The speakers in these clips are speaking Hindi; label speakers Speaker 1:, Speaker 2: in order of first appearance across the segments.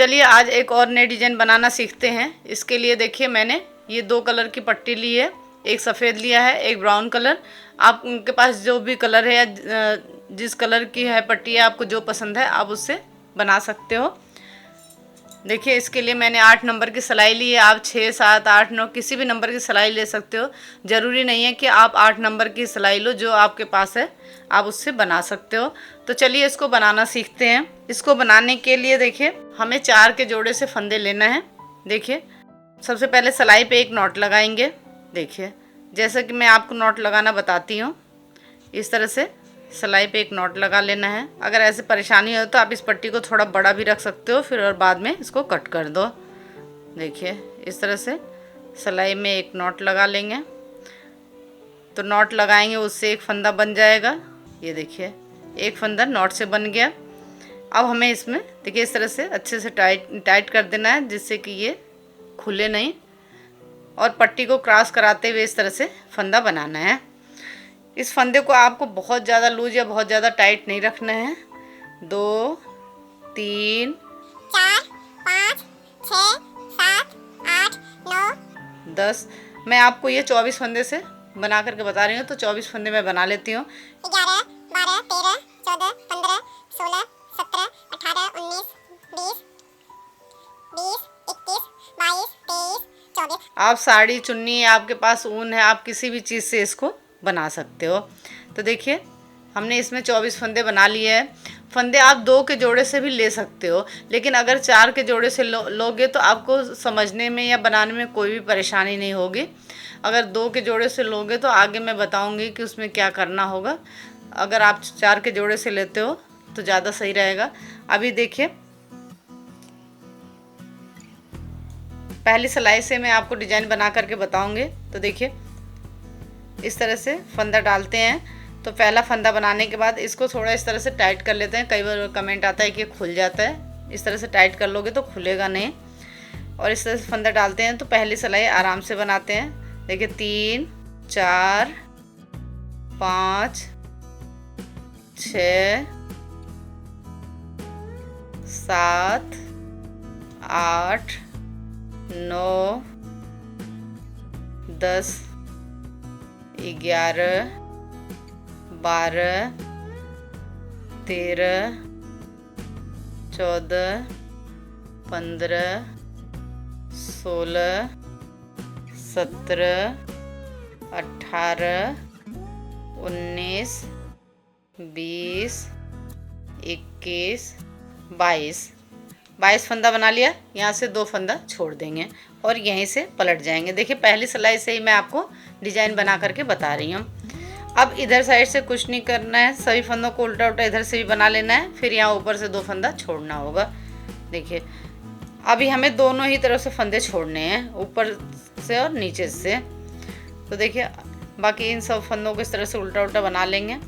Speaker 1: चलिए आज एक और नई डिज़ाइन बनाना सीखते हैं। इसके लिए देखिए मैंने ये 2 कलर की पट्टी ली है, एक सफ़ेद लिया है, एक ब्राउन कलर। आप उनके पास जो भी कलर है या जिस कलर की है पट्टी है, आपको जो पसंद है आप उससे बना सकते हो। देखिए इसके लिए मैंने 8 नंबर की सिलाई ली है। आप 6, 7, 8, 9 किसी भी नंबर की सिलाई ले सकते हो। ज़रूरी नहीं है कि आप 8 नंबर की सिलाई लो, जो आपके पास है आप उससे बना सकते हो। तो चलिए इसको बनाना सीखते हैं। इसको बनाने के लिए देखिए हमें 4 के जोड़े से फंदे लेना है। देखिए सबसे पहले सिलाई पे एक नॉट लगाएंगे। देखिए जैसा कि मैं आपको नॉट लगाना बताती हूँ, इस तरह से सिलाई पे एक नॉट लगा लेना है। अगर ऐसे परेशानी हो तो आप इस पट्टी को थोड़ा बड़ा भी रख सकते हो फिर, और बाद में इसको कट कर दो। देखिए इस तरह से सिलाई में एक नॉट लगा लेंगे। तो नॉट लगाएंगे, उससे एक फंदा बन जाएगा। ये देखिए एक फंदा नॉट से बन गया। अब हमें इसमें देखिए इस तरह से अच्छे से टाइट कर देना है, जिससे कि ये खुले नहीं, और पट्टी को क्रॉस कराते हुए इस तरह से फंदा बनाना है। इस फंदे को आपको बहुत ज़्यादा लूज या बहुत ज़्यादा टाइट नहीं रखना है। 2, 3,
Speaker 2: 4, 5, 6, 7, 8, 9,
Speaker 1: 10। मैं आपको ये 24 फंदे से बना करके बता रही हूँ, तो 24 फंदे मैं बना लेती हूँ।
Speaker 2: 11, 12, 13, 14, 15, 16, 17, 18, 19, 20, 21, 22, 23, 24।
Speaker 1: आप साड़ी, चुन्नी, आपके पास ऊन है, आप किसी भी चीज़ से इसको बना सकते हो। तो देखिए हमने इसमें 24 फंदे बना लिए हैं। फंदे आप 2 के जोड़े से भी ले सकते हो, लेकिन अगर 4 के जोड़े से लोगे तो आपको समझने में या बनाने में कोई भी परेशानी नहीं होगी। अगर 2 के जोड़े से लोगे तो आगे मैं बताऊंगी कि उसमें क्या करना होगा। अगर आप 4 के जोड़े से लेते हो तो ज़्यादा सही रहेगा। अभी देखिए पहली सिलाई से मैं आपको डिज़ाइन बना करके बताऊंगी। तो देखिए इस तरह से फंदा डालते हैं। तो पहला फंदा बनाने के बाद इसको थोड़ा इस तरह से टाइट कर लेते हैं। कई बार कमेंट आता है कि खुल जाता है, इस तरह से टाइट कर लोगे तो खुलेगा नहीं। और इस तरह से फंदा डालते हैं तो पहली सिलाई आराम से बनाते हैं। देखिए 3, 4, 5, 6, 7, 8, 9, 10, 11, 12, 13, 14, 15, 16, 17, 18, 19, 20, 21, 22 फंदा बना लिया। यहाँ से 2 फंदा छोड़ देंगे और यहीं से पलट जाएंगे। देखिए पहली सिलाई से ही मैं आपको डिज़ाइन बना करके बता रही हूँ। अब इधर साइड से कुछ नहीं करना है, सभी फंदों को उल्टा उल्टा इधर से भी बना लेना है। फिर यहाँ ऊपर से 2 फंदा छोड़ना होगा। देखिए अभी हमें दोनों ही तरफ से फंदे छोड़ने हैं, ऊपर से और नीचे से। तो देखिए बाकी इन सब फंदों को इस तरह से उल्टा उल्टा बना लेंगे।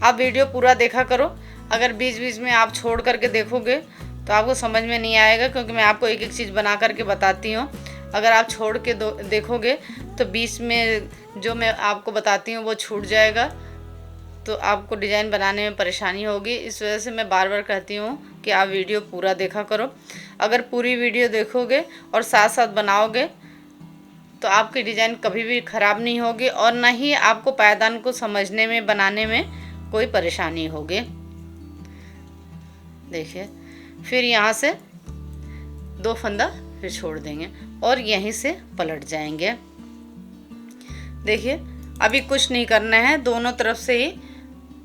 Speaker 1: आप वीडियो पूरा देखा करो। अगर बीच बीच में आप छोड़ करके देखोगे तो आपको समझ में नहीं आएगा, क्योंकि मैं आपको एक एक चीज़ बना करके बताती हूँ। अगर आप छोड़ के देखोगे तो बीच में जो मैं आपको बताती हूँ वो छूट जाएगा, तो आपको डिज़ाइन बनाने में परेशानी होगी। इस वजह से मैं बार बार कहती हूँ कि आप वीडियो पूरा देखा करो। अगर पूरी वीडियो देखोगे और साथ साथ बनाओगे तो आपकी डिज़ाइन कभी भी ख़राब नहीं होगी, और ना ही आपको पायदान को समझने में, बनाने में कोई परेशानी होगी। देखिए फिर यहाँ से 2 फंदा फिर छोड़ देंगे और यहीं से पलट जाएंगे। देखिए अभी कुछ नहीं करना है, दोनों तरफ से ही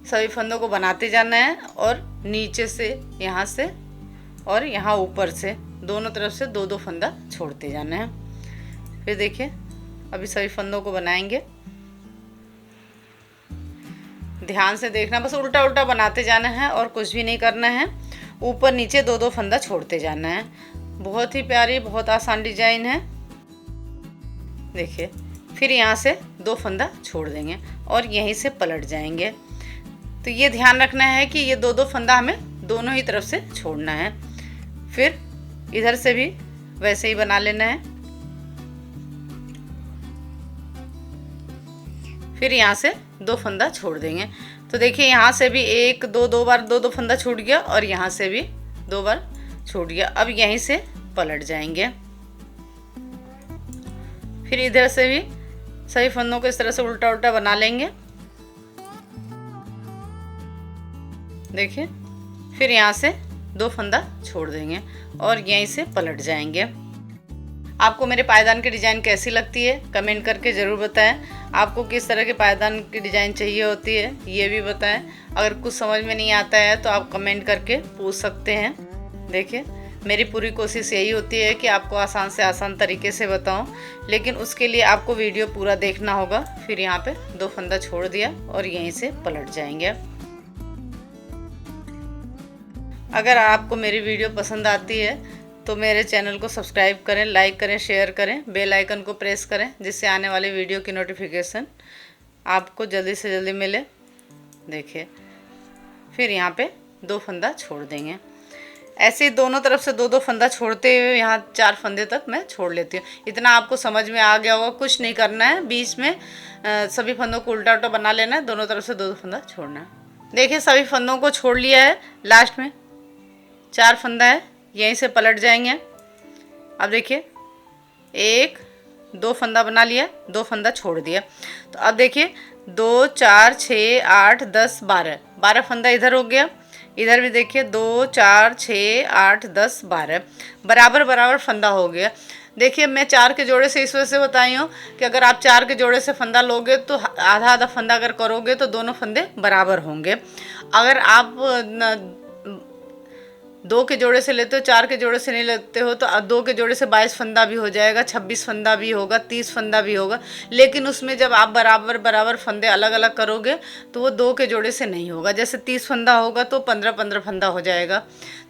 Speaker 1: सभी फंदों को बनाते जाना है, और नीचे से, यहाँ से और यहाँ ऊपर से, दोनों तरफ से 2-2 फंदा छोड़ते जाना है। फिर देखिए अभी सभी फंदों को बनाएंगे। ध्यान से देखना, बस उल्टा उल्टा बनाते जाना है और कुछ भी नहीं करना है। ऊपर नीचे 2-2 फंदा छोड़ते जाना है। बहुत ही प्यारी, बहुत आसान डिजाइन है। देखिए फिर यहाँ से 2 फंदा छोड़ देंगे और यहीं से पलट जाएंगे। तो ये ध्यान रखना है कि ये 2-2 फंदा हमें दोनों ही तरफ से छोड़ना है। फिर इधर से भी वैसे ही बना लेना है। फिर यहाँ से 2 फंदा छोड़ देंगे। तो देखिए यहाँ से भी 1 2 2 बार 2 2 फंदा छूट गया, और यहाँ से भी 2 बार छूट गया। अब यहीं से पलट जाएंगे। फिर इधर से भी सभी फंदों को इस तरह से उल्टा उल्टा बना लेंगे। देखिए, फिर यहाँ से 2 फंदा छोड़ देंगे और यहीं से पलट जाएंगे। आपको मेरे पायदान की डिज़ाइन कैसी लगती है कमेंट करके ज़रूर बताएं। आपको किस तरह के पायदान की डिज़ाइन चाहिए होती है ये भी बताएं। अगर कुछ समझ में नहीं आता है तो आप कमेंट करके पूछ सकते हैं। देखिए, मेरी पूरी कोशिश यही होती है कि आपको आसान से आसान तरीके से बताऊं, लेकिन उसके लिए आपको वीडियो पूरा देखना होगा। फिर यहाँ पे 2 फंदा छोड़ दिया और यहीं से पलट जाएंगे। अगर आपको मेरी वीडियो पसंद आती है तो मेरे चैनल को सब्सक्राइब करें, लाइक करें, शेयर करें, बेल आइकन को प्रेस करें, जिससे आने वाले वीडियो की नोटिफिकेशन आपको जल्दी से जल्दी मिले। देखिए, फिर यहाँ पे 2 फंदा छोड़ देंगे। ऐसे दोनों तरफ से 2-2 फंदा छोड़ते हुए यहाँ 4 फंदे तक मैं छोड़ लेती हूँ। इतना आपको समझ में आ गया होगा। कुछ नहीं करना है, बीच में सभी फंदों को उल्टा उल्टा बना लेना है, दोनों तरफ से 2-2 फंदा छोड़ना है। देखिए, सभी फंदों को छोड़ लिया है। लास्ट में 4 फंदा है, यहीं से पलट जाएंगे। अब देखिए, 1-2 फंदा बना लिया, 2 फंदा छोड़ दिया। तो अब देखिए 2 4 6 8 10 12 फंदा इधर हो गया। इधर भी देखिए 2 4 6 8 10 12 बराबर बराबर फंदा हो गया। देखिए, मैं 4 के जोड़े से इस वजह से बताई हूँ कि अगर आप 4 के जोड़े से फंदा लोगे तो आधा आधा फंदा अगर करोगे तो दोनों फंदे बराबर होंगे। अगर आप 2 के जोड़े से लेते हो, 4 के जोड़े से नहीं लेते हो, तो 2 के जोड़े से 22 फंदा भी हो जाएगा, 26 फंदा भी होगा, 30 फंदा भी होगा। लेकिन उसमें जब आप बराबर बराबर फंदे अलग अलग करोगे तो वो 2 के जोड़े से नहीं होगा। जैसे 30 फंदा होगा तो 15-15 फंदा हो जाएगा।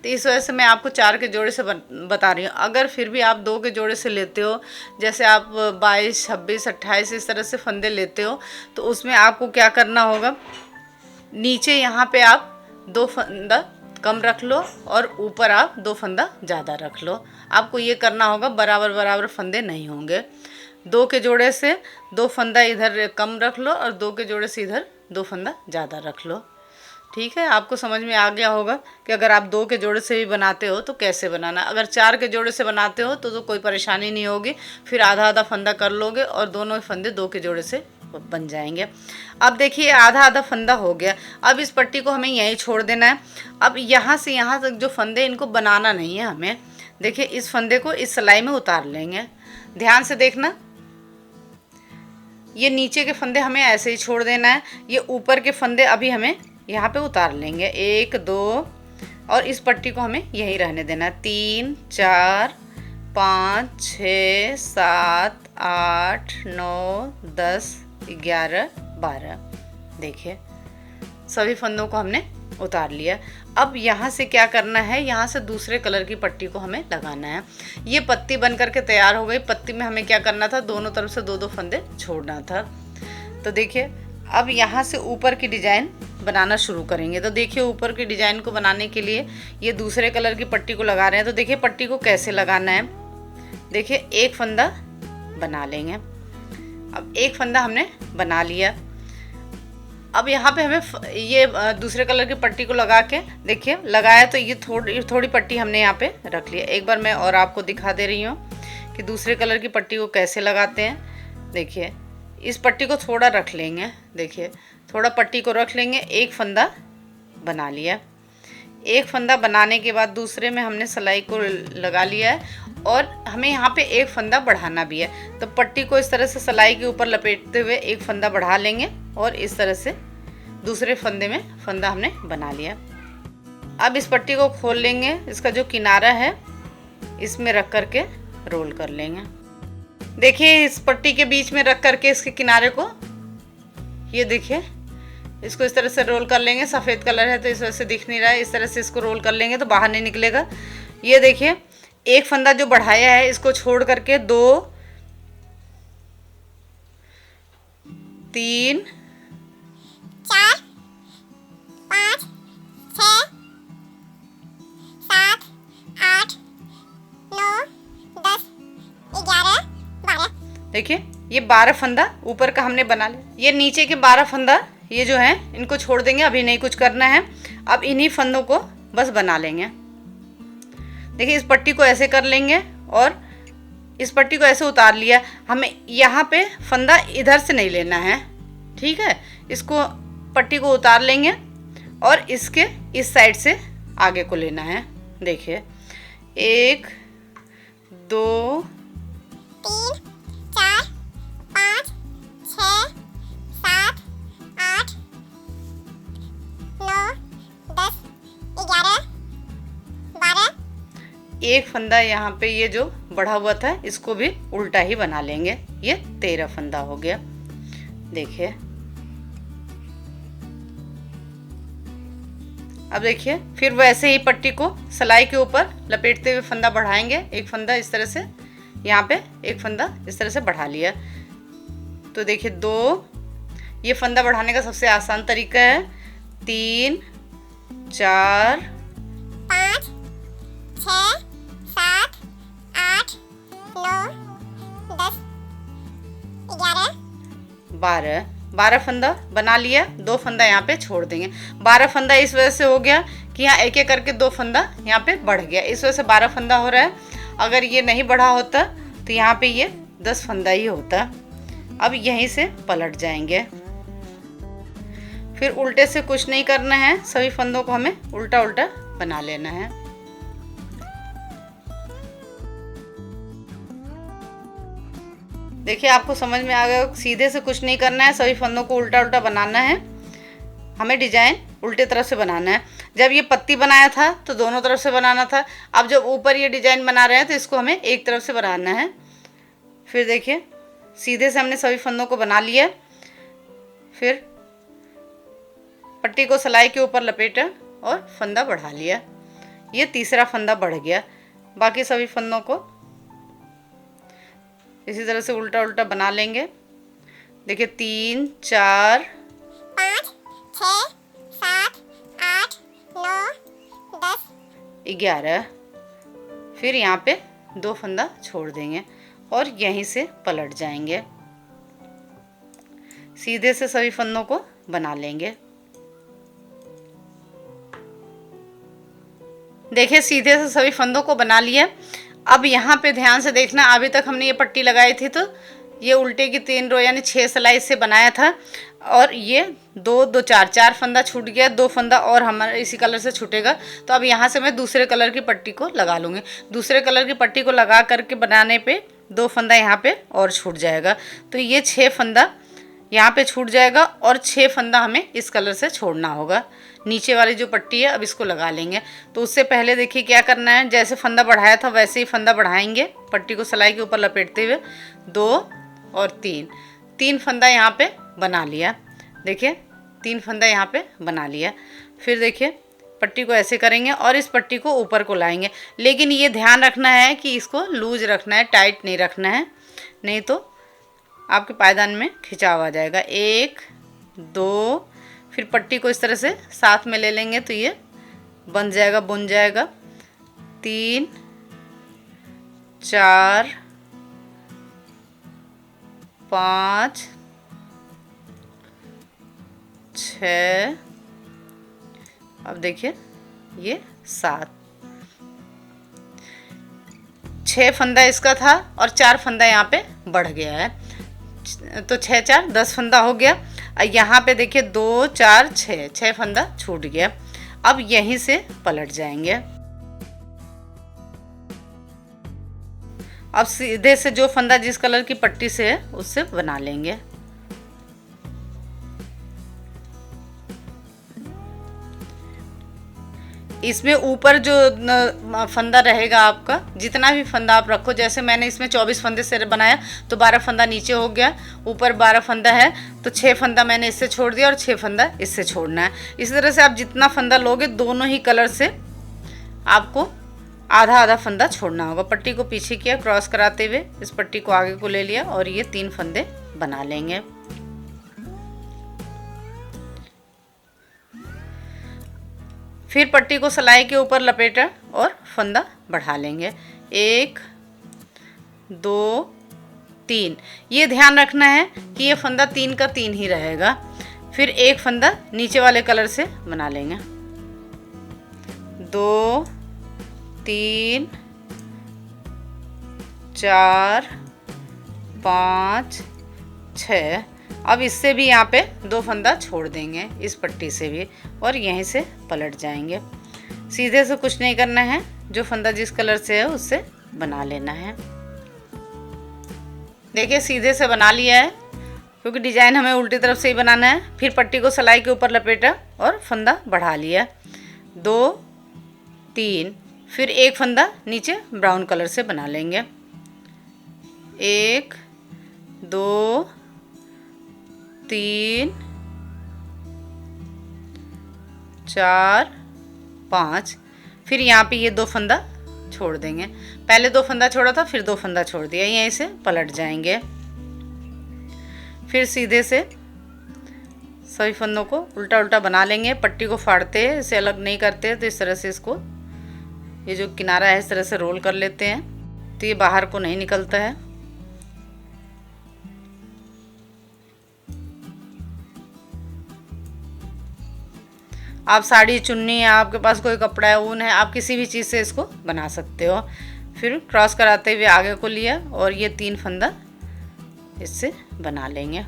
Speaker 1: तो इस वजह से मैं आपको 4 के जोड़े से बता रही हूँ। अगर फिर भी आप 2 के जोड़े से लेते हो, जैसे आप 22 26 28 इस तरह से फंदे लेते हो, तो उसमें आपको क्या करना होगा, नीचे यहाँ पे आप 2 फंदा कम रख लो और ऊपर आप 2 फंदा ज़्यादा रख लो। आपको ये करना होगा, बराबर बराबर फंदे नहीं होंगे। 2 के जोड़े से 2 फंदा इधर कम रख लो और 2 के जोड़े से इधर 2 फंदा ज़्यादा रख लो। ठीक है, आपको समझ में आ गया होगा कि अगर आप 2 के जोड़े से भी बनाते हो तो कैसे बनाना। अगर 4 के जोड़े से बनाते हो तो कोई परेशानी नहीं होगी। फिर आधा आधा फंदा कर लोगे और दोनों फंदे 2 के जोड़े से बन जाएंगे। अब देखिए, आधा आधा फंदा हो गया। अब इस पट्टी को हमें यहीं छोड़ देना है। अब यहाँ से यहाँ तक जो फंदे, इनको बनाना नहीं है हमें। देखिए, इस फंदे को इस सिलाई में उतार लेंगे। ध्यान से देखना, ये नीचे के फंदे हमें ऐसे ही छोड़ देना है। ये ऊपर के फंदे अभी हमें यहाँ पे उतार लेंगे। 1 2 और इस पट्टी को हमें यहीं रहने देना है। 3 4 5 6 7 8 9 10 11 12। देखिए, सभी फंदों को हमने उतार लिया। अब यहाँ से क्या करना है, यहाँ से दूसरे कलर की पट्टी को हमें लगाना है। ये पत्ती बन करके तैयार हो गई। पत्ती में हमें क्या करना था, दोनों तरफ से 2-2 फंदे छोड़ना था। तो देखिए, अब यहाँ से ऊपर की डिज़ाइन बनाना शुरू करेंगे। तो देखिए, ऊपर की डिज़ाइन को बनाने के लिए ये दूसरे कलर की पट्टी को लगा रहे हैं। तो देखिए, पट्टी को कैसे लगाना है। देखिए, 1 फंदा बना लेंगे। अब 1 फंदा हमने बना लिया। अब यहाँ पे हमें ये दूसरे कलर की पट्टी को लगा के, देखिए लगाया तो ये थोड़ी पट्टी हमने यहाँ पे रख लिया। एक बार मैं और आपको दिखा दे रही हूँ कि दूसरे कलर की पट्टी को कैसे लगाते हैं। देखिए, इस पट्टी को थोड़ा रख लेंगे। देखिए, थोड़ा पट्टी को रख लेंगे। 1 फंदा बना लिया। 1 फंदा बनाने के बाद दूसरे में हमने सिलाई को लगा लिया है और हमें यहाँ पे 1 फंदा बढ़ाना भी है। तो पट्टी को इस तरह से सिलाई के ऊपर लपेटते हुए 1 फंदा बढ़ा लेंगे और इस तरह से दूसरे फंदे में फंदा हमने बना लिया। अब इस पट्टी को खोल लेंगे। इसका जो किनारा है इसमें रख करके रोल कर लेंगे। देखिए, इस पट्टी के बीच में रख करके इसके किनारे को, ये देखिए, इसको इस तरह से रोल कर लेंगे। सफ़ेद कलर है तो इस वजह से दिख नहीं रहा है। इस तरह से इसको रोल कर लेंगे तो बाहर नहीं निकलेगा। ये देखिए, 1 फंदा जो बढ़ाया है इसको छोड़ करके 2 3
Speaker 2: 4 5 6 7 8 9 10 11 12।
Speaker 1: देखिए, ये 12 फंदा ऊपर का हमने बना लिया। ये नीचे के 12 फंदा ये जो हैं इनको छोड़ देंगे, अभी नहीं कुछ करना है। अब इन्हीं फंदों को बस बना लेंगे। देखिए इस पट्टी को ऐसे कर लेंगे और इस पट्टी को ऐसे उतार लिया। हमें यहाँ पे फंदा इधर से नहीं लेना है, ठीक है। इसको पट्टी को उतार लेंगे और इसके इस साइड से आगे को लेना है। देखिए 1 2
Speaker 2: 3 4 5 6 7 8 9 10 11 12।
Speaker 1: एक फंदा यहाँ पे ये जो बढ़ा हुआ था इसको भी उल्टा ही बना लेंगे। ये 13 फंदा हो गया। देखिए अब देखिए फिर वैसे ही पट्टी को सिलाई के ऊपर लपेटते हुए फंदा बढ़ाएंगे। एक फंदा इस तरह से, यहाँ पे एक फंदा इस तरह से बढ़ा लिया। तो देखिए 2, ये फंदा बढ़ाने का सबसे आसान तरीका है। 3 4
Speaker 2: 5 6 7 8 9 10 11
Speaker 1: 12 फंदा बना लिया। 2 फंदा यहाँ पे छोड़ देंगे। 12 फंदा इस वजह से हो गया कि यहाँ एक एक करके 2 फंदा यहाँ पे बढ़ गया, इस वजह से 12 फंदा हो रहा है। अगर ये नहीं बढ़ा होता तो यहाँ पे ये 10 फंदा ही होता। अब यहीं से पलट जाएंगे। फिर उल्टे से कुछ नहीं करना है, सभी फंदों को हमें उल्टा उल्टा बना लेना है। देखिए आपको समझ में आ गया, सीधे से कुछ नहीं करना है, सभी फंदों को उल्टा उल्टा बनाना है। हमें डिजाइन उल्टे तरफ से बनाना है। जब ये पत्ती बनाया था तो दोनों तरफ से बनाना था। अब जब ऊपर ये डिजाइन बना रहे हैं तो इसको हमें एक तरफ से बनाना है। फिर देखिए सीधे से हमने सभी फंदों को बना लिया। फिर पट्टी को सिलाई के ऊपर लपेटा और फंदा बढ़ा लिया। ये तीसरा फंदा बढ़ गया। बाकी सभी फंदों को इसी तरह से उल्टा उल्टा बना लेंगे। देखिए 3 4
Speaker 2: 5 6 7 8 9 10
Speaker 1: 11। फिर यहाँ पे 2 फंदा छोड़ देंगे और यहीं से पलट जाएंगे। सीधे से सभी फंदों को बना लेंगे। देखिए सीधे से सभी फंदों को बना लिया। अब यहाँ पे ध्यान से देखना, अभी तक हमने ये पट्टी लगाई थी तो ये उल्टे की 3 रो यानी 6 सिलाई से बनाया था और ये 2 2 4 फंदा छूट गया। 2 फंदा और हमारा इसी कलर से छूटेगा। तो अब यहाँ से मैं दूसरे कलर की पट्टी को लगा लूँगी। दूसरे कलर की पट्टी को लगा करके बनाने पे 2 फंदा यहाँ पे और छूट जाएगा। तो ये 6 फंदा यहाँ पे छूट जाएगा और 6 फंदा हमें इस कलर से छोड़ना होगा। नीचे वाली जो पट्टी है अब इसको लगा लेंगे। तो उससे पहले देखिए क्या करना है, जैसे फंदा बढ़ाया था वैसे ही फंदा बढ़ाएंगे। पट्टी को सिलाई के ऊपर लपेटते हुए 2 और 3 फंदा यहाँ पे बना लिया। देखिए 3 फंदा यहाँ पे बना लिया। फिर देखिए पट्टी को ऐसे करेंगे और इस पट्टी को ऊपर को लाएंगे। लेकिन ये ध्यान रखना है कि इसको लूज रखना है, टाइट नहीं रखना है, नहीं तो आपके पायदान में खिंचाव आ जाएगा। 1 2, फिर पट्टी को इस तरह से साथ में ले लेंगे तो ये बन जाएगा, बुन जाएगा। 3 4 5 6, अब देखिए ये 7। 6 फंदा इसका था और 4 फंदा यहाँ पे बढ़ गया है। तो 6 4 10 फंदा हो गया। यहाँ पे देखिए 2 4 6 फंदा छूट गया। अब यहीं से पलट जाएंगे। अब सीधे से जो फंदा जिस कलर की पट्टी से है उससे बना लेंगे। इसमें ऊपर जो फंदा रहेगा आपका, जितना भी फंदा आप रखो, जैसे मैंने इसमें 24 फंदे से बनाया तो 12 फंदा नीचे हो गया, ऊपर 12 फंदा है तो 6 फंदा मैंने इससे छोड़ दिया और 6 फंदा इससे छोड़ना है। इसी तरह से आप जितना फंदा लोगे दोनों ही कलर से आपको आधा आधा फंदा छोड़ना होगा। पट्टी को पीछे किया क्रॉस कराते हुए, इस पट्टी को आगे को ले लिया और ये 3 फंदे बना लेंगे। फिर पट्टी को सिलाई के ऊपर लपेटा और फंदा बढ़ा लेंगे। 1 2 3, ये ध्यान रखना है कि ये फंदा 3 का 3 ही रहेगा। फिर एक फंदा नीचे वाले कलर से बना लेंगे। 2 3 4 5 6। अब इससे भी यहाँ पे 2 फंदा छोड़ देंगे, इस पट्टी से भी, और यहीं से पलट जाएंगे। सीधे से कुछ नहीं करना है, जो फंदा जिस कलर से है उससे बना लेना है। देखिए सीधे से बना लिया है, क्योंकि डिजाइन हमें उल्टी तरफ से ही बनाना है। फिर पट्टी को सिलाई के ऊपर लपेटा और फंदा बढ़ा लिया, 2 3, फिर एक फंदा नीचे ब्राउन कलर से बना लेंगे, 1 2 3 4 5। फिर यहाँ पे ये 2 फंदा छोड़ देंगे, पहले 2 फंदा छोड़ा था, फिर 2 फंदा छोड़ दिया, यहीं से पलट जाएंगे। फिर सीधे से सभी फंदों को उल्टा उल्टा बना लेंगे। पट्टी को फाड़ते हैं, इसे अलग नहीं करते, तो इस तरह से इसको, ये जो किनारा है इस तरह से रोल कर लेते हैं, तो ये बाहर को नहीं निकलता है। आप साड़ी, चुन्नी, या आपके पास कोई कपड़ा है, ऊन है, आप किसी भी चीज़ से इसको बना सकते हो। फिर क्रॉस कराते हुए आगे को लिया और ये 3 फंदा इससे बना लेंगे।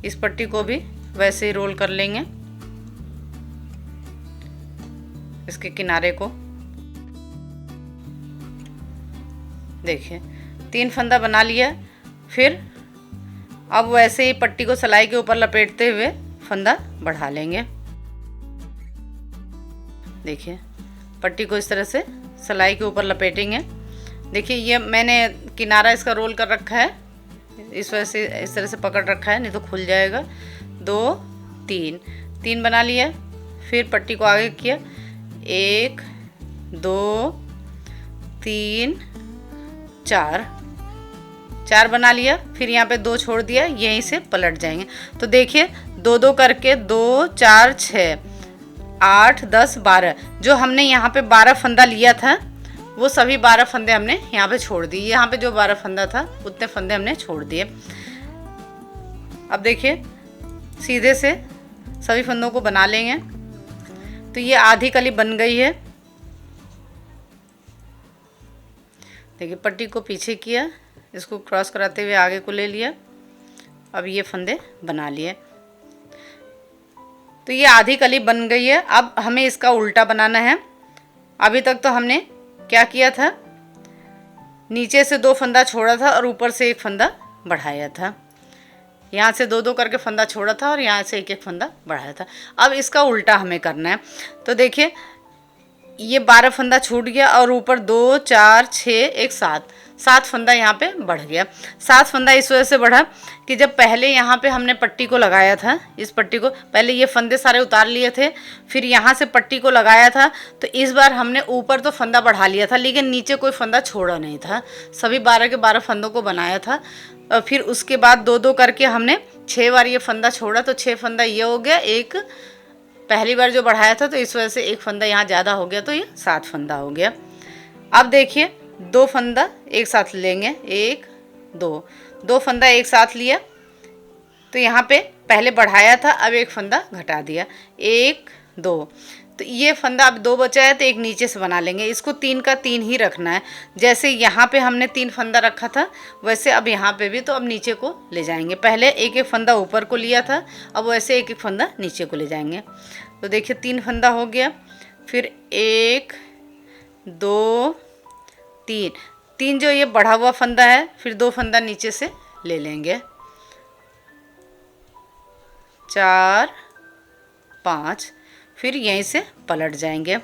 Speaker 1: इस पट्टी को भी वैसे ही रोल कर लेंगे, इसके किनारे को। देखिए 3 फंदा बना लिया। फिर अब वैसे ही पट्टी को सिलाई के ऊपर लपेटते हुए फंदा बढ़ा लेंगे। देखिए पट्टी को इस तरह से सिलाई के ऊपर लपेटेंगे। देखिए ये मैंने किनारा इसका रोल कर रखा है, इस वजह से इस तरह से पकड़ रखा है, नहीं तो खुल जाएगा। 2 3 बना लिया। फिर पट्टी को आगे किया, 1 2 3 4 बना लिया। फिर यहाँ पे 2 छोड़ दिया, यहीं से पलट जाएंगे। तो देखिए 2 करके 2 4 6 8 10 12, जो हमने यहाँ पे 12 फंदा लिया था, वो सभी 12 फंदे हमने यहाँ पे छोड़ दिए। यहाँ पे जो 12 फंदा था उतने फंदे हमने छोड़ दिए। अब देखिए सीधे से सभी फंदों को बना लेंगे। तो ये आधी कली बन गई है। देखिए पट्टी को पीछे किया, इसको क्रॉस कराते हुए आगे को ले लिया। अब ये फंदे बना लिए, तो ये आधी कली बन गई है। अब हमें इसका उल्टा बनाना है। अभी तक तो हमने क्या किया था, नीचे से 2 फंदा छोड़ा था और ऊपर से 1 फंदा बढ़ाया था। यहाँ से 2 करके फंदा छोड़ा था और यहाँ से 1 फंदा बढ़ाया था। अब इसका उल्टा हमें करना है। तो देखिए ये 12 फंदा छूट गया और ऊपर 2 4 6 1 7 फंदा यहाँ पे बढ़ गया। 7 फंदा इस वजह से बढ़ा कि जब पहले यहाँ पे हमने पट्टी को लगाया था, इस पट्टी को पहले ये फंदे सारे उतार लिए थे, फिर यहाँ से पट्टी को लगाया था, तो इस बार हमने ऊपर तो फंदा बढ़ा लिया था, लेकिन नीचे कोई फंदा छोड़ा नहीं था। सभी 12 के 12 फंदों को बनाया था। और फिर उसके बाद 2 करके हमने 6 बार ये फंदा छोड़ा, तो 6 फंदा ये हो गया। एक पहली बार जो बढ़ाया था तो इस वजह से 1 फंदा यहाँ ज़्यादा हो गया, तो ये 7 फंदा हो गया। अब देखिए 2 फंदा एक साथ लेंगे, 1 2 फंदा एक साथ लिया, तो यहाँ पे पहले बढ़ाया था, अब 1 फंदा घटा दिया, 1 2। तो ये फंदा अब 2 बचा है, तो एक नीचे से बना लेंगे। इसको 3 का 3 ही रखना है। जैसे यहाँ पे हमने 3 फंदा रखा था, वैसे अब यहाँ पे भी, तो अब नीचे को ले जाएंगे। पहले 1 फंदा ऊपर को लिया था, अब वैसे 1 फंदा नीचे को ले जाएंगे। तो देखिए 3 फंदा हो गया। फिर 1 2 3 जो ये बढ़ा हुआ फंदा है, फिर 2 फंदा नीचे से ले लेंगे, 4 5, फिर यहीं से पलट जाएंगे।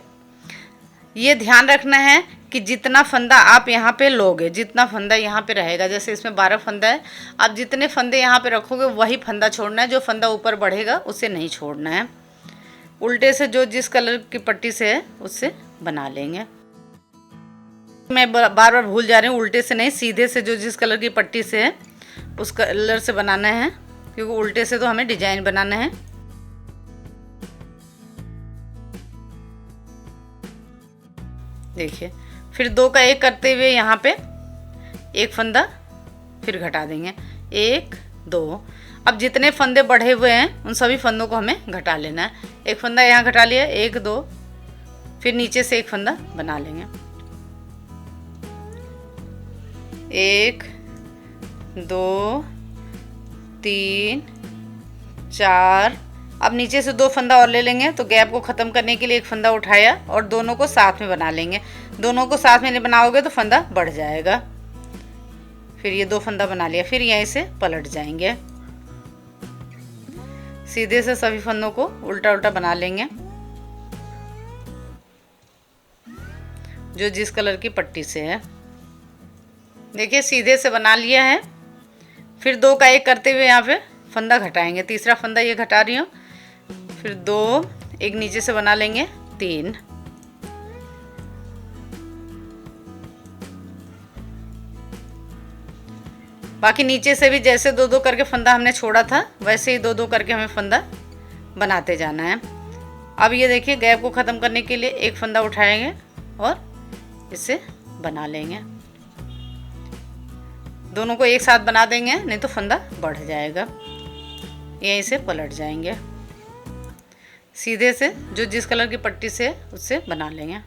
Speaker 1: ये ध्यान रखना है कि जितना फंदा आप यहाँ पे लोगे, जितना फंदा यहाँ पे रहेगा, जैसे इसमें 12 फंदा है, आप जितने फंदे यहाँ पे रखोगे वही फंदा छोड़ना है। जो फंदा ऊपर बढ़ेगा उसे नहीं छोड़ना है। उल्टे से जो जिस कलर की पट्टी से है उससे बना लेंगे। मैं बार बार भूल जा रही हूँ, उल्टे से नहीं, सीधे से जो जिस कलर की पट्टी से है उस कलर से बनाना है, क्योंकि उल्टे से तो हमें डिजाइन बनाना है। देखिए फिर 2 का 1 करते हुए यहाँ पे 1 फंदा फिर घटा देंगे, 1 2। अब जितने फंदे बढ़े हुए हैं उन सभी फंदों को हमें घटा लेना है। 1 फंदा यहाँ घटा लिया, 1 2 फिर नीचे से एक फंदा बना लेंगे। 1 2 3 4। अब नीचे से 2 फंदा और ले लेंगे। तो गैप को ख़त्म करने के लिए एक फंदा उठाया और दोनों को साथ में बना लेंगे। दोनों को साथ में नहीं बनाओगे तो फंदा बढ़ जाएगा। फिर ये 2 फंदा बना लिया। फिर यहीं से पलट जाएंगे। सीधे से सभी फंदों को उल्टा उल्टा बना लेंगे, जो जिस कलर की पट्टी से है। देखिए सीधे से बना लिया है। फिर 2 का 1 करते हुए यहाँ पे फंदा घटाएंगे। तीसरा फंदा ये घटा रही हूँ। फिर 2, एक नीचे से बना लेंगे 3। बाकी नीचे से भी जैसे 2-2 करके फंदा हमने छोड़ा था वैसे ही 2-2 करके हमें फंदा बनाते जाना है। अब ये देखिए गैप को ख़त्म करने के लिए एक फंदा उठाएंगे और इसे बना लेंगे। दोनों को एक साथ बना देंगे, नहीं तो फंदा बढ़ जाएगा। यहीं से पलट जाएंगे। सीधे से जो जिस कलर की पट्टी से है उससे बना लेंगे।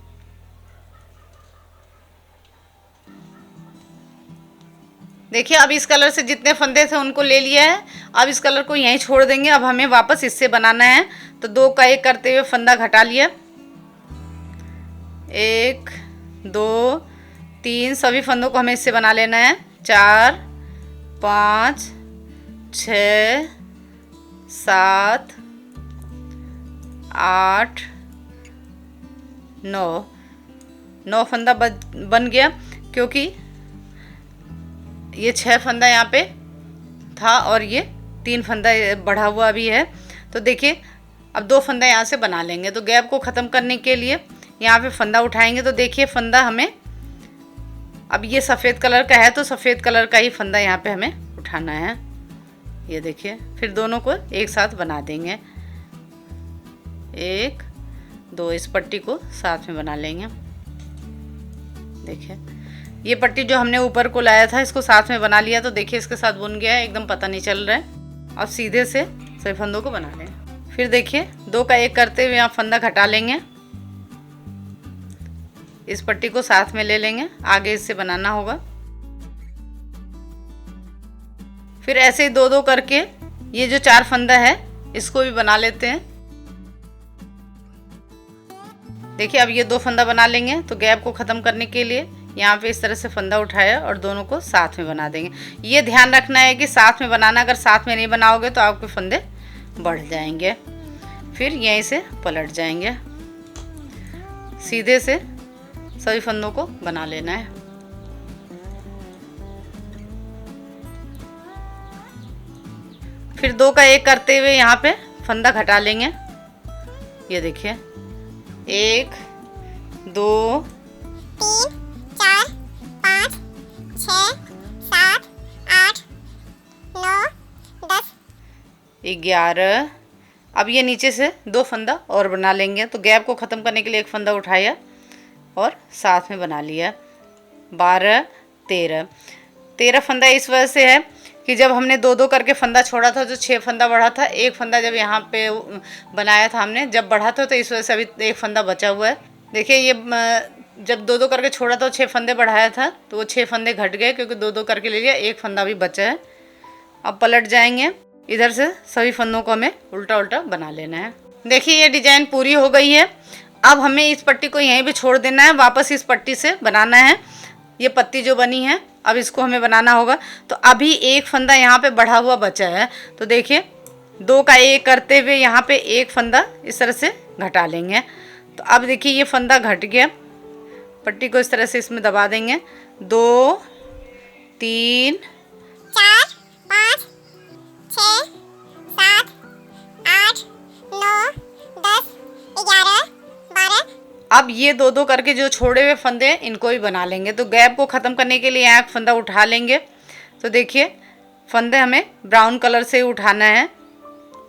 Speaker 1: देखिए अब इस कलर से जितने फंदे थे उनको ले लिया है। अब इस कलर को यहीं छोड़ देंगे। अब हमें वापस इससे बनाना है। तो 2 का 1 करते हुए फंदा घटा लिया। 1 2 3 सभी फंदों को हमें इससे बना लेना है। 4 5 6 7 8 9 फंदा बन गया, क्योंकि ये 6 फंदा यहाँ पे था और ये 3 फंदा बढ़ा हुआ भी है। तो देखिए अब 2 फंदा यहाँ से बना लेंगे। तो गैप को ख़त्म करने के लिए यहाँ पे फंदा उठाएंगे। तो देखिए फंदा हमें, अब ये सफ़ेद कलर का है तो सफ़ेद कलर का ही फंदा यहाँ पे हमें उठाना है। ये देखिए फिर दोनों को एक साथ बना देंगे। 1 2 इस पट्टी को साथ में बना लेंगे। देखिए ये पट्टी जो हमने ऊपर को लाया था इसको साथ में बना लिया। तो देखिए इसके साथ बुन गया है, एकदम पता नहीं चल रहा है। अब सीधे से सभी फंदों को बना लें। फिर देखिए 2 का 1 करते हुए यहाँ फंदा घटा लेंगे। इस पट्टी को साथ में ले लेंगे, आगे इससे बनाना होगा। फिर ऐसे ही 2-2 करके ये जो 4 फंदा है इसको भी बना लेते हैं। देखिए अब ये 2 फंदा बना लेंगे। तो गैप को ख़त्म करने के लिए यहाँ पे इस तरह से फंदा उठाया और दोनों को साथ में बना देंगे। ये ध्यान रखना है कि साथ में बनाना, अगर साथ में नहीं बनाओगे तो आपके फंदे बढ़ जाएंगे। फिर यहीं से पलट जाएंगे। सीधे से सभी फंदों को बना लेना है। फिर 2 का 1 करते हुए यहाँ पे फंदा घटा लेंगे। ये देखिए 1 2
Speaker 2: 3 4 5 6 7 8 9 10
Speaker 1: 11। अब ये नीचे से 2 फंदा और बना लेंगे। तो गैप को ख़त्म करने के लिए एक फंदा उठाया और साथ में बना लिया। 12 13 फंदा इस वजह से है कि जब हमने 2-2 करके फंदा छोड़ा था तो 6 फंदा बढ़ा था। एक फंदा जब यहाँ पे बनाया था हमने, जब बढ़ा था तो इस वजह से अभी एक फंदा बचा हुआ है। देखिए ये जब 2-2 करके छोड़ा था 6 फंदे बढ़ाया था तो वो 6 फंदे घट गए, क्योंकि 2-2 करके ले लिया। एक फंदा भी बचा है। अब पलट जाएंगे। इधर से सभी फंदों को हमें उल्टा उल्टा बना लेना है। देखिए ये डिजाइन पूरी हो गई है। अब हमें इस पट्टी को यहीं पे छोड़ देना है, वापस इस पट्टी से बनाना है। ये पत्ती जो बनी है अब इसको हमें बनाना होगा। तो अभी एक फंदा यहाँ पे बढ़ा हुआ बचा है। तो देखिए 2 का 1 करते हुए यहाँ पे एक फंदा इस तरह से घटा लेंगे। तो अब देखिए ये फंदा घट गया। पट्टी को इस तरह से इसमें दबा देंगे। 2 3
Speaker 2: 4 5 6 7 8 9 10 11 12।
Speaker 1: अब ये 2-2 करके जो छोड़े हुए फंदे हैं इनको भी बना लेंगे। तो गैप को ख़त्म करने के लिए यहाँ एक फंदा उठा लेंगे। तो देखिए फंदे हमें ब्राउन कलर से उठाना है।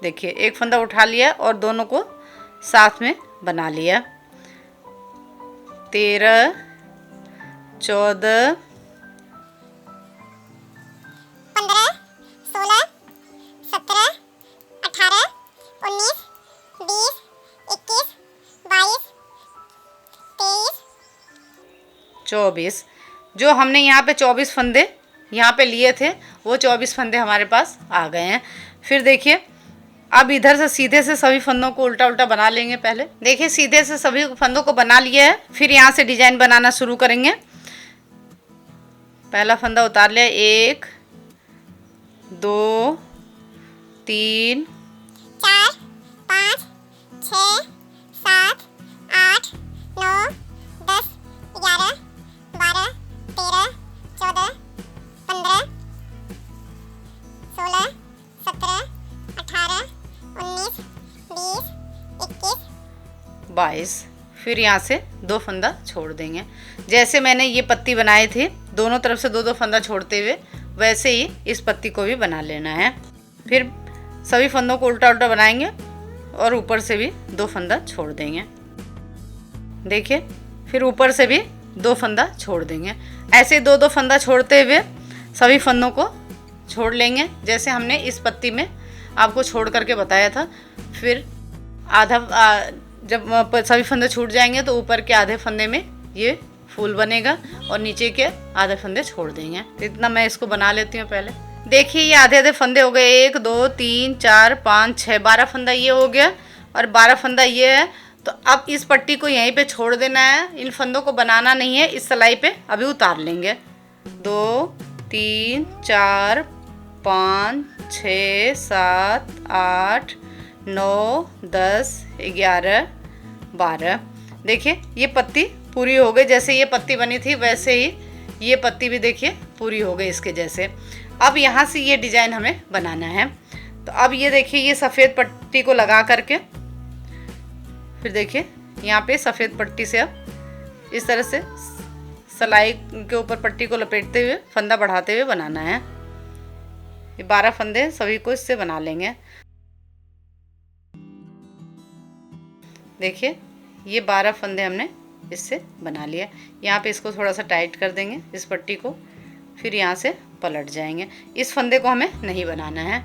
Speaker 1: देखिए एक फंदा उठा लिया और दोनों को साथ में बना लिया। 13 14
Speaker 2: 15 16 17 18 19 20 21 22
Speaker 1: 24। जो हमने यहाँ पे 24 फंदे यहाँ पे लिए थे वो 24 फंदे हमारे पास आ गए हैं। फिर देखिए अब इधर से सीधे से सभी फंदों को उल्टा उल्टा बना लेंगे। पहले देखिए सीधे से सभी फंदों को बना लिया है। फिर यहाँ से डिजाइन बनाना शुरू करेंगे। पहला फंदा उतार लिया, 1 2 3
Speaker 2: 4 5 6 7 8 9 10 11 12 13 14 15 16 17 18 19 20 21
Speaker 1: 22। फिर यहाँ से 2 फंदा छोड़ देंगे। जैसे मैंने ये पत्ती बनाई थी दोनों तरफ से 2-2 फंदा छोड़ते हुए, वैसे ही इस पत्ती को भी बना लेना है। फिर सभी फंदों को उल्टा उल्टा बनाएंगे और ऊपर से भी 2 फंदा छोड़ देंगे। देखिए फिर ऊपर से भी 2 फंदा छोड़ देंगे। ऐसे 2-2 फंदा छोड़ते हुए सभी फंदों को छोड़ लेंगे, जैसे हमने इस पत्ती में आपको छोड़ करके बताया था। फिर जब सभी फंदे छूट जाएंगे तो ऊपर के आधे फंदे में ये फूल बनेगा और नीचे के आधे फंदे छोड़ देंगे। तो इतना मैं इसको बना लेती हूँ पहले। देखिए ये आधे आधे फंदे हो गए, 1 2 3 4 5 6 12 फंदा ये हो गया और 12 फंदा ये है। तो अब इस पट्टी को यहीं पे छोड़ देना है, इन फंदों को बनाना नहीं है। इस सिलाई पे अभी उतार लेंगे। 2 3 4 5 6 7 8 9 10 11 12। देखिए ये पत्ती पूरी हो गई। जैसे ये पत्ती बनी थी वैसे ही ये पत्ती भी देखिए पूरी हो गई इसके जैसे। अब यहाँ से ये डिज़ाइन हमें बनाना है। तो अब ये देखिए ये सफ़ेद पट्टी को लगा करके फिर देखिए यहाँ पे सफ़ेद पट्टी से अब इस तरह से सिलाई के ऊपर पट्टी को लपेटते हुए फंदा बढ़ाते हुए बनाना है। ये 12 फंदे सभी को इससे बना लेंगे। देखिए ये 12 फंदे हमने इससे बना लिया। यहाँ पे इसको थोड़ा सा टाइट कर देंगे इस पट्टी को, फिर यहाँ से पलट जाएंगे। इस फंदे को हमें नहीं बनाना है।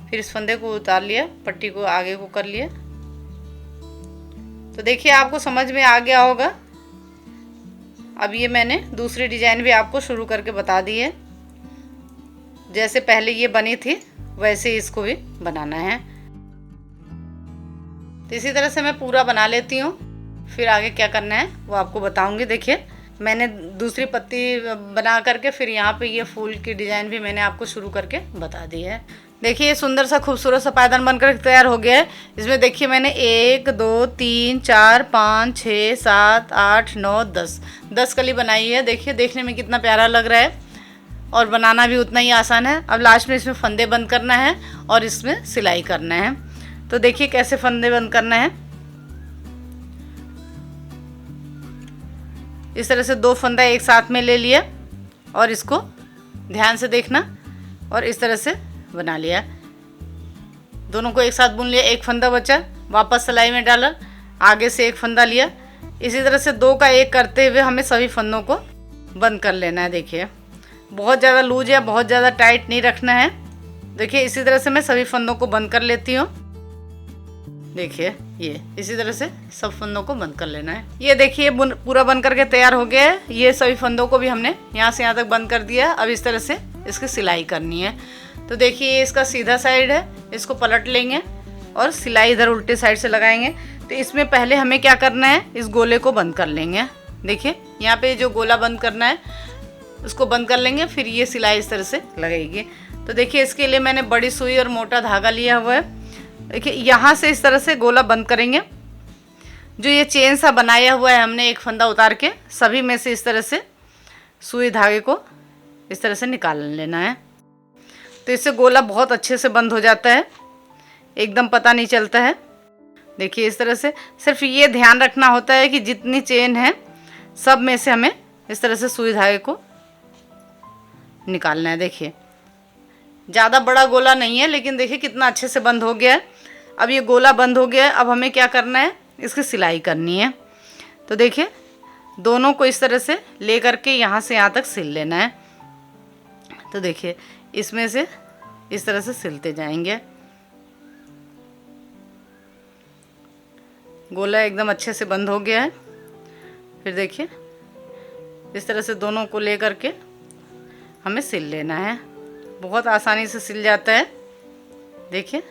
Speaker 1: फिर इस फंदे को उतार लिया, पट्टी को आगे को कर लिया। तो देखिए आपको समझ में आ गया होगा। अब ये मैंने दूसरी डिजाइन भी आपको शुरू करके बता दी है। जैसे पहले ये बनी थी वैसे इसको भी बनाना है। तो इसी तरह से मैं पूरा बना लेती हूँ, फिर आगे क्या करना है वो आपको बताऊंगी। देखिए मैंने दूसरी पत्ती बना करके फिर यहाँ पे ये फूल की डिज़ाइन भी मैंने आपको शुरू करके बता दी है। देखिए ये सुंदर सा खूबसूरत सा पायदान बनकर तैयार हो गया है। इसमें देखिए मैंने 1 2 3 4 5 6 7 8 9 10 कली बनाई है। देखिए देखने में कितना प्यारा लग रहा है और बनाना भी उतना ही आसान है। अब लास्ट में इसमें फंदे बंद करना है और इसमें सिलाई करना है। तो देखिए कैसे फंदे बंद करना है। इस तरह से 2 फंदा एक साथ में ले लिया और इसको ध्यान से देखना और इस तरह से बना लिया। दोनों को एक साथ बुन लिया, एक फंदा बचा, वापस सिलाई में डाला, आगे से एक फंदा लिया। इसी तरह से 2 का 1 करते हुए हमें सभी फंदों को बंद कर लेना है। देखिए बहुत ज़्यादा लूज या बहुत ज़्यादा टाइट नहीं रखना है। देखिए इसी तरह से मैं सभी फंदों को बंद कर लेती हूँ। देखिए ये इसी तरह से सब फंदों को बंद कर लेना है। ये देखिए पूरा बंद करके तैयार हो गया है। ये सभी फंदों को भी हमने यहाँ से यहाँ तक बंद कर दिया। अब इस तरह से इसकी सिलाई करनी है। तो देखिए ये इसका सीधा साइड है, इसको पलट लेंगे और सिलाई इधर उल्टे साइड से लगाएंगे। तो इसमें पहले हमें क्या करना है, इस गोले को बंद कर लेंगे। देखिए यहाँ पे जो गोला बंद करना है उसको बंद कर लेंगे, फिर ये सिलाई इस तरह से लगेगी। तो देखिए इसके लिए मैंने बड़ी सुई और मोटा धागा लिया हुआ है। देखिए यहाँ से इस तरह से गोला बंद करेंगे। जो ये चेन सा बनाया हुआ है हमने एक फंदा उतार के सभी में से इस तरह से सुई धागे को इस तरह से निकाल लेना है। तो इससे गोला बहुत अच्छे से बंद हो जाता है, एकदम पता नहीं चलता है। देखिए इस तरह से सिर्फ ये ध्यान रखना होता है कि जितनी चेन है सब में से हमें इस तरह से सुई धागे को निकालना है। देखिए ज़्यादा बड़ा गोला नहीं है, लेकिन देखिए कितना अच्छे से बंद हो गया है। अब ये गोला बंद हो गया है। अब हमें क्या करना है, इसकी सिलाई करनी है। तो देखिए दोनों को इस तरह से ले करके यहाँ से यहाँ तक सिल लेना है। तो देखिए इसमें से इस तरह से सिलते जाएंगे। गोला एकदम अच्छे से बंद हो गया है। फिर देखिए इस तरह से दोनों को ले करके हमें सिल लेना है। बहुत आसानी से सिल जाता है। देखिए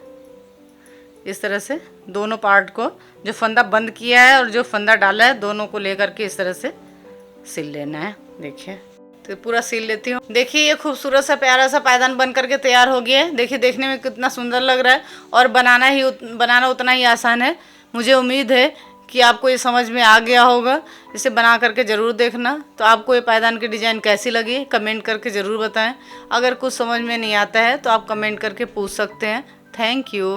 Speaker 1: इस तरह से दोनों पार्ट को, जो फंदा बंद किया है और जो फंदा डाला है, दोनों को लेकर के इस तरह से सिल लेना है। देखिए तो पूरा सिल लेती हूँ। देखिए ये खूबसूरत सा प्यारा सा पायदान बन करके तैयार हो गया है। देखिए देखने में कितना सुंदर लग रहा है और बनाना उतना ही आसान है। मुझे उम्मीद है कि आपको ये समझ में आ गया होगा। इसे बना करके ज़रूर देखना। तो आपको ये पायदान की डिज़ाइन कैसी लगी कमेंट करके ज़रूर बताएं। अगर कुछ समझ में नहीं आता है तो आप कमेंट करके पूछ सकते हैं। Thank you.